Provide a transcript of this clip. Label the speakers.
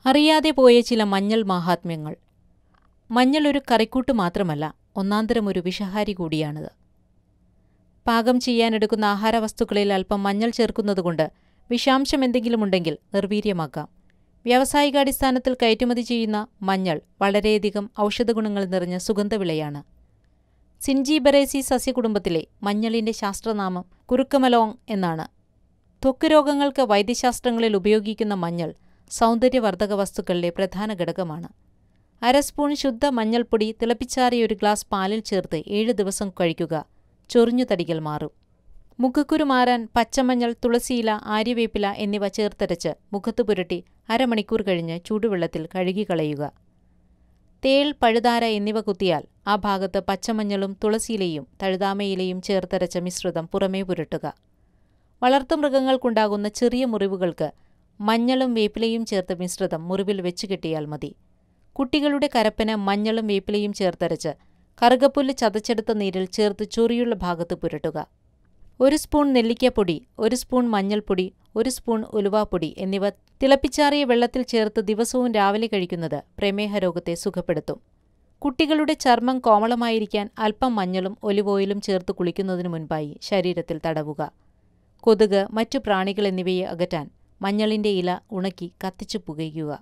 Speaker 1: അറിയാതെ പോയ ചില മഞ്ഞൾ മാഹാത്മ്യങ്ങൾ. മഞ്ഞൾ ഒരു കറിക്കൂട്ട് മാത്രമല്ല, ഒന്നാന്തരം ഒരു വിഷഹാരി കൂടിയാണിത്. പാകം ചെയ്യാനെടുക്കുന്ന ആഹാരവസ്തുക്കളിൽ അല്പം മഞ്ഞൾ ചേർക്കുന്നതുകൊണ്ട് വിഷാംശം എന്തെങ്കിലുമുണ്ടെങ്കിൽ നിർവീര്യമാക്കാം. വ്യാവസായികാടിസ്ഥാനത്തിൽ കയറ്റുമതി ചെയ്യുന്ന മഞ്ഞൾ വളരെയധികം ഔഷധഗുണങ്ങൾ നിറഞ്ഞ സുഗന്ധവിളയാണ്. സിൻജിബറേസി സസ്യകുടുംബത്തിലെ മഞ്ഞളിന്റെ ശാസ്ത്രനാമം കുറുക്കമലോങ് എന്നാണ്. ത്വക്ക് രോഗങ്ങൾക്ക് വൈദ്യശാസ്ത്രങ്ങളിൽ ഉപയോഗിക്കുന്ന മഞ്ഞൾ സൗന്ദര്യവർദ്ധക വസ്തുക്കളിലെ പ്രധാന ഘടകമാണ്. 1/2 സ്പൂൺ ശുദ്ധ മഞ്ഞൾപ്പൊടി തിളപ്പിച്ചാറിയ ഒരു ഗ്ലാസ് പാലിൽ ചേർത്ത് 7 ദിവസം കഴിക്കുക. ചൊറിഞ്ഞു തടികൾ മാറും. മുഖക്കുരു മാറാൻ പച്ചമഞ്ഞൾ, തുളസിയില, ആര്യവേപ്പില എന്നിവ ചേർത്തരച്ച് മുഖത്ത് പുരട്ടി 1/2 മണിക്കൂർ കഴിഞ്ഞ് ചൂടുവെള്ളത്തിൽ കഴുകിക്കളയുക. തേൾ, പഴുതാര എന്നിവ കുത്തിയാൽ ആ ഭാഗത്ത് പച്ചമഞ്ഞളും തുളസിയിലയും തഴുതാമയിലയും ചേർത്തരച്ച മിശ്രിതം പുറമേ പുരട്ടുക. വളർത്തുമൃഗങ്ങൾക്കുണ്ടാകുന്ന ചെറിയ മുറിവുകൾക്ക് മഞ്ഞളും വേപ്പിലയും ചേർത്ത മിശ്രിതം മുറിവിൽ വെച്ചുകെട്ടിയാൽ മതി. കുട്ടികളുടെ കരപ്പന് മഞ്ഞളും വേപ്പിലയും ചേർത്തരച്ച് കറുകപ്പുല്ല് ചതച്ചെടുത്ത നീരിൽ ചേർത്ത് ചൊറിയുള്ള ഭാഗത്ത് പുരട്ടുക. 1 സ്പൂൺ നെല്ലിക്കപ്പൊടി, 1 സ്പൂൺ മഞ്ഞൾപ്പൊടി, 1 സ്പൂൺ ഉലുവാപ്പൊടി എന്നിവ തിളപ്പിച്ചാറിയ വെള്ളത്തിൽ ചേർത്ത് ദിവസവും രാവിലെ കഴിക്കുന്നത് പ്രമേഹ രോഗത്തെ സുഖപ്പെടുത്തും. കുട്ടികളുടെ ചർമ്മം കോമളമായിരിക്കാൻ അല്പം മഞ്ഞളും ഒലിവ് ഓയിലും ചേർത്ത് കുളിക്കുന്നതിനു മുൻപായി ശരീരത്തിൽ തടവുക. കൊതുക്, മറ്റു പ്രാണികൾ എന്നിവയെ അകറ്റാൻ മഞ്ഞളിന്റെ ഇല ഉണക്കി കത്തിച്ചു പുകയ്ക്കുക.